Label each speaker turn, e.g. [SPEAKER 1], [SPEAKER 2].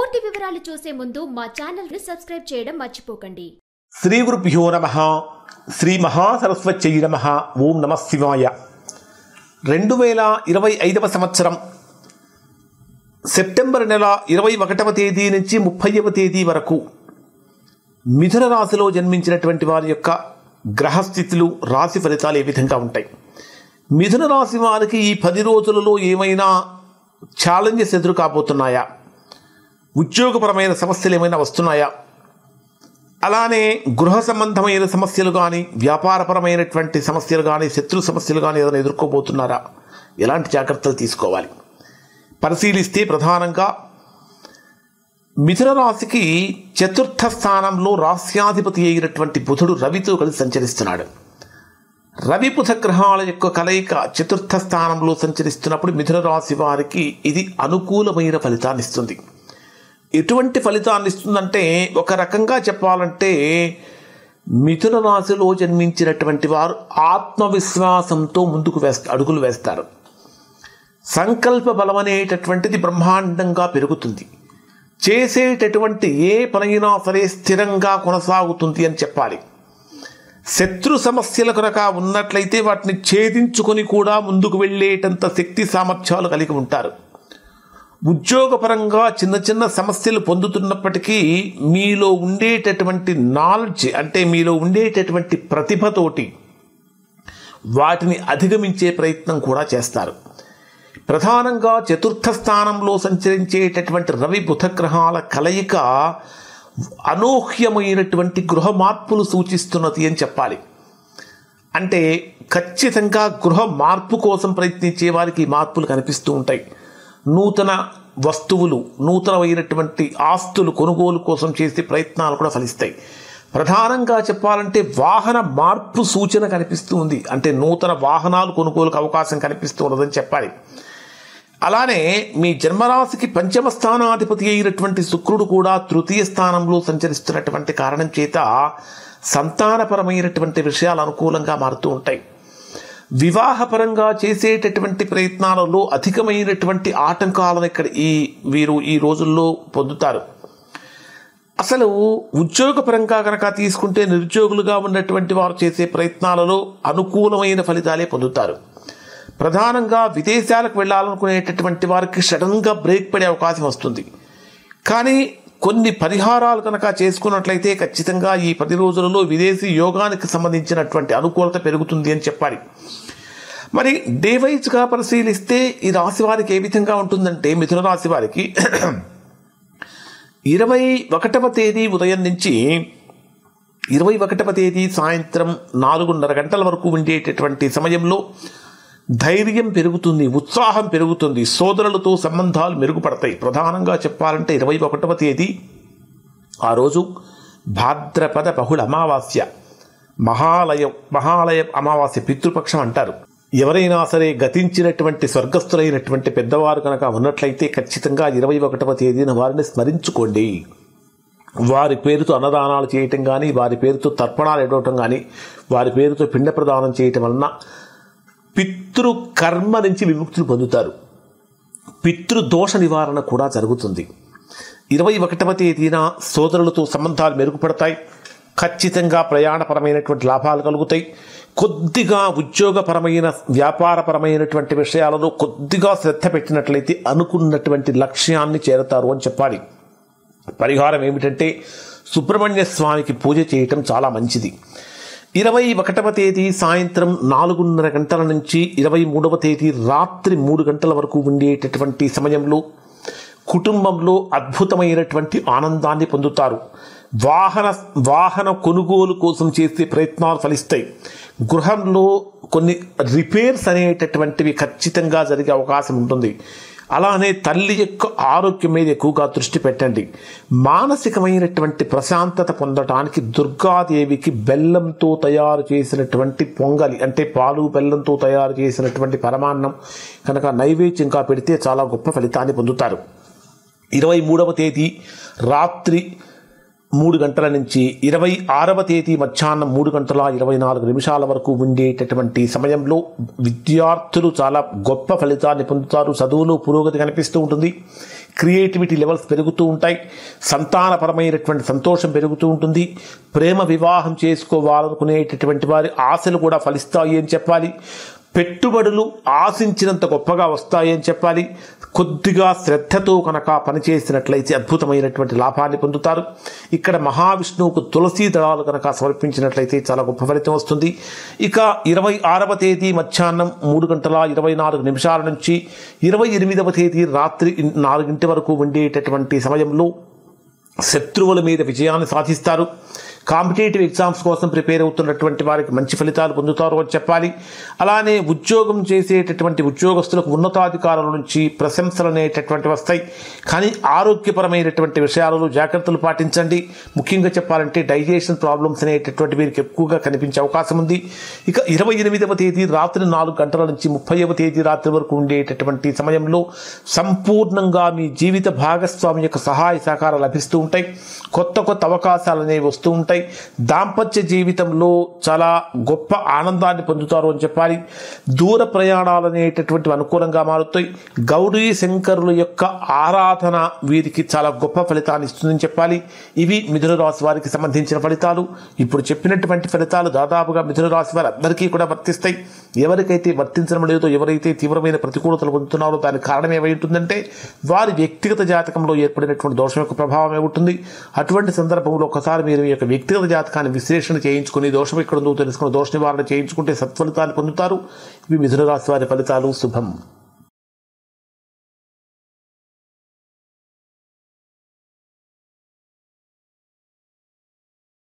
[SPEAKER 1] పూర్తి వివరాలు చూసే ముందు మా ఛానల్ ని సబ్స్క్రైబ్ చేయడం మర్చిపోకండి.
[SPEAKER 2] శ్రీ గురుభ్యో నమః. శ్రీ మహాసరస్వత్యై నమః. ఓం నమః శివాయ. 2025వ సంవత్సరం సెప్టెంబర్ నెల 21వ తేదీ నుంచి 30వ తేదీ వరకు మిథున రాశిలో జన్మించినటువంటి వారి యొక్క గ్రహస్థితులు, రాశి ఫలితాలు ఏ విధంగా ఉంటాయి? మిథున రాశి వారికి ఈ 10 రోజులలో ఏమైనా ఛాలెంజెస్ ఎదురు కాబోతున్నాయా? ఉద్యోగపరమైన సమస్యలు ఏమైనా వస్తున్నాయా? అలానే గృహ సంబంధమైన సమస్యలు కానీ, వ్యాపారపరమైనటువంటి సమస్యలు కానీ, శత్రు సమస్యలు కానీ ఏదైనా ఎదుర్కోబోతున్నారా? ఎలాంటి జాగ్రత్తలు తీసుకోవాలి? పరిశీలిస్తే ప్రధానంగా మిథున రాశికి చతుర్థ స్థానంలో రాస్యాధిపతి అయినటువంటి బుధుడు రవితో కలిసి సంచరిస్తున్నాడు. రవి బుధ గ్రహాల యొక్క కలయిక చతుర్థ స్థానంలో సంచరిస్తున్నప్పుడు మిథున రాశి వారికి ఇది అనుకూలమైన ఫలితాన్ని ఇస్తుంది. ఎటువంటి ఫలితాన్ని ఇస్తుందంటే, ఒక రకంగా చెప్పాలంటే మిథున రాశిలో జన్మించినటువంటి వారు ఆత్మవిశ్వాసంతో ముందుకు అడుగులు వేస్తారు. సంకల్ప బలం అనేటటువంటిది బ్రహ్మాండంగా పెరుగుతుంది. చేసేటటువంటి ఏ పనైనా సరే స్థిరంగా కొనసాగుతుంది అని చెప్పాలి. శత్రు సమస్యల కనుక ఉన్నట్లయితే వాటిని ఛేదించుకొని కూడా ముందుకు వెళ్ళేటంత శక్తి సామర్థ్యాలు కలిగి ఉంటారు. ఉద్యోగపరంగా చిన్న చిన్న సమస్యలు పొందుతున్నప్పటికీ మీలో ఉండేటటువంటి నాలెడ్జ్, అంటే మీలో ఉండేటటువంటి ప్రతిభతోటి వాటిని అధిగమించే ప్రయత్నం కూడా చేస్తారు. ప్రధానంగా చతుర్థ స్థానంలో సంచరించేటటువంటి రవి బుధ గ్రహాల కలయిక అనూహ్యమైనటువంటి గృహ మార్పులు సూచిస్తున్నది అని చెప్పాలి. అంటే ఖచ్చితంగా గృహ మార్పు కోసం ప్రయత్నించే వారికి ఈ మార్పులు కనిపిస్తూ ఉంటాయి. నూతన వస్తువులు, నూతనమైనటువంటి ఆస్తులు కొనుగోలు కోసం చేసే ప్రయత్నాలు కూడా ఫలిస్తాయి. ప్రధానంగా చెప్పాలంటే వాహన మార్పు సూచన కనిపిస్తూ ఉంది. అంటే నూతన వాహనాలు కొనుగోలుకు అవకాశం కనిపిస్తూ ఉన్నదని చెప్పాలి. అలానే మీ జన్మరాశికి పంచమ స్థానాధిపతి అయినటువంటి శుక్రుడు కూడా తృతీయ స్థానంలో సంచరిస్తున్నటువంటి కారణం చేత సంతానపరమైనటువంటి విషయాలు అనుకూలంగా మారుతూ ఉంటాయి. వివాహపరంగా చేసేటటువంటి ప్రయత్నాలలో అధికమైనటువంటి ఆటంకాలను ఇక్కడ వీరు ఈ రోజుల్లో పొందుతారు. అసలు ఉద్యోగపరంగా కనుక తీసుకుంటే నిరుద్యోగులుగా ఉన్నటువంటి వారు చేసే ప్రయత్నాలలో అనుకూలమైన ఫలితాలే పొందుతారు. ప్రధానంగా విదేశాలకు వెళ్ళాలనుకునేటటువంటి వారికి సడన్గా బ్రేక్ పడే అవకాశం వస్తుంది. కానీ కొన్ని పరిహారాలు కనుక చేసుకున్నట్లయితే ఖచ్చితంగా ఈ 10 రోజులలో విదేశీ యోగానికి సంబంధించినటువంటి అనుకూలత పెరుగుతుంది అని చెప్పాలి. మరి డే వైజ్గా పరిశీలిస్తే ఈ రాశి వారికి ఏ విధంగా ఉంటుందంటే, మిథున రాశి వారికి 21వ తేదీ ఉదయం నుంచి 21వ తేదీ సాయంత్రం 4:30 గంటల వరకు ఉండేటటువంటి సమయంలో ధైర్యం పెరుగుతుంది, ఉత్సాహం పెరుగుతుంది, సోదరులతో సంబంధాలు మెరుగుపడతాయి. ప్రధానంగా చెప్పాలంటే 21వ తేదీ ఆ రోజు భాద్రపద బహుళ అమావాస్య, మహాలయ అమావాస్య, పితృపక్షం అంటారు. ఎవరైనా సరే గతించినటువంటి స్వర్గస్థులైనటువంటి పెద్దవారు కనుక ఉన్నట్లయితే ఖచ్చితంగా 21వ తేదీన వారిని స్మరించుకోండి. వారి పేరుతో అన్నదానాలు చేయటం కానీ, వారి పేరుతో తర్పణాలు ఇవ్వటం కానీ, వారి పేరుతో పిండ ప్రదానం చేయటం వలన పితృకర్మ నుంచి విముక్తులు పొందుతారు. పితృదోష నివారణ కూడా జరుగుతుంది. 21వ తేదీన సోదరులతో సంబంధాలు మెరుగుపడతాయి. ఖచ్చితంగా ప్రయాణపరమైనటువంటి లాభాలు కలుగుతాయి. కొద్దిగా ఉద్యోగపరమైన, వ్యాపారపరమైనటువంటి విషయాలలో కొద్దిగా శ్రద్ధ పెట్టినట్లయితే అనుకున్నటువంటి లక్ష్యాన్ని చేరతారు అని చెప్పాలి. పరిహారం ఏమిటంటే, సుబ్రహ్మణ్య స్వామికి పూజ చేయటం చాలా మంచిది. 21వ తేదీ సాయంత్రం 4:30 గంటల నుంచి 23వ తేదీ రాత్రి 3 గంటల వరకు ఉండేటటువంటి సమయంలో కుటుంబంలో అద్భుతమైనటువంటి ఆనందాన్ని పొందుతారు. వాహన కొనుగోలు కోసం చేసే ప్రయత్నాలు ఫలిస్తాయి. గృహంలో కొన్ని రిపేర్స్ అనేటటువంటివి ఖచ్చితంగా జరిగే అవకాశం ఉంటుంది. అలానే తల్లి యొక్క ఆరోగ్యం మీద ఎక్కువగా దృష్టి పెట్టండి. మానసికమైనటువంటి ప్రశాంతత పొందటానికి దుర్గాదేవికి బెల్లంతో తయారు చేసినటువంటి పొంగలి, అంటే పాలు బెల్లంతో తయారు చేసినటువంటి పరమాన్నం కనుక నైవేద్యంగా పెడితే చాలా గొప్ప ఫలితాన్ని పొందుతారు. 23వ తేదీ రాత్రి 3 గంటల నుంచి 26వ తేదీ మధ్యాహ్నం 3 గంటల 24 నిమిషాల వరకు ఉండేటటువంటి సమయంలో విద్యార్థులు చాలా గొప్ప ఫలితాన్ని పొందుతారు. చదువులో పురోగతి కనిపిస్తూ ఉంటుంది. క్రియేటివిటీ లెవెల్స్ పెరుగుతూ ఉంటాయి. సంతానపరమైనటువంటి సంతోషం పెరుగుతూ ఉంటుంది. ప్రేమ వివాహం చేసుకోవాలనుకునేటటువంటి వారి ఆశలు కూడా ఫలిస్తాయి అని చెప్పాలి. పెట్టుబడులు ఆశించినంత గొప్పగా వస్తాయి అని చెప్పాలి. కొద్దిగా శ్రద్ధతో కనుక పనిచేసినట్లయితే అద్భుతమైనటువంటి లాభాన్ని పొందుతారు. ఇక్కడ మహావిష్ణువుకు తులసీ దళాలు కనుక సమర్పించినట్లయితే చాలా గొప్ప ఫలితం వస్తుంది. ఇక 26వ తేదీ మధ్యాహ్నం 3 గంటల 24 నిమిషాల నుంచి 28వ తేదీ రాత్రి 4 గంటల వరకు ఉండేటటువంటి సమయంలో శత్రువుల మీద విజయాన్ని సాధిస్తారు. కాంపిటేటివ్ ఎగ్జామ్స్ కోసం ప్రిపేర్ అవుతున్నటువంటి వారికి మంచి ఫలితాలు పొందుతారు అని చెప్పాలి. అలానే ఉద్యోగం చేసేటటువంటి ఉద్యోగస్తులకు ఉన్నతాధికారుల నుంచి ప్రశంసలు అనేటటువంటి వస్తాయి. కానీ ఆరోగ్యపరమైనటువంటి విషయాలలో జాగ్రత్తలు పాటించండి. ముఖ్యంగా చెప్పాలంటే డైజెషన్ ప్రాబ్లమ్స్ అనేటటువంటి వీరికి ఎక్కువగా కనిపించే అవకాశం ఉంది. ఇక 28వ తేదీ రాత్రి 4 గంటల నుంచి 30వ తేదీ రాత్రి వరకు ఉండేటటువంటి సమయంలో సంపూర్ణంగా మీ జీవిత భాగస్వామి యొక్క సహాయ సహకారాలు లభిస్తూ ఉంటాయి. కొత్త కొత్త అవకాశాలు అనేవి వస్తూ ఉంటాయి. దాంపత్య జీవితంలో చాలా గొప్ప ఆనందాన్ని పొందుతారు అని చెప్పాలి. దూర ప్రయాణాలు అనేటటువంటివి అనుకూలంగా మారుతాయి. గౌరీ శంకరుల యొక్క ఆరాధన వీరికి చాలా గొప్ప ఫలితాన్ని ఇస్తుందని చెప్పాలి. ఇవి మిథున రాశి వారికి సంబంధించిన ఫలితాలు. ఇప్పుడు చెప్పినటువంటి ఫలితాలు దాదాపుగా మిథున రాశి వారి అందరికీ కూడా వర్తిస్తాయి. ఎవరికైతే వర్తించడం లేదో, ఎవరైతే తీవ్రమైన ప్రతికూలతలు పొందుతున్నారో దానికి కారణం ఏమై ఉంటుందంటే వారి వ్యక్తిగత జాతకంలో ఏర్పడినటువంటి దోషం యొక్క ప్రభావం ఏముంటుంది. అటువంటి సందర్భంలో ఒకసారి మీరు మీ యొక్క వ్యక్తిగత జాతకాన్ని విశ్లేషణ చేయించుకుని దోషం ఎక్కడ ఉందో తెలుసుకుని దోష నివారణ చేయించుకుంటే సత్ఫలితాన్ని పొందుతారు. ఇవి మిథున రాశి వారి ఫలితాలు. శుభం.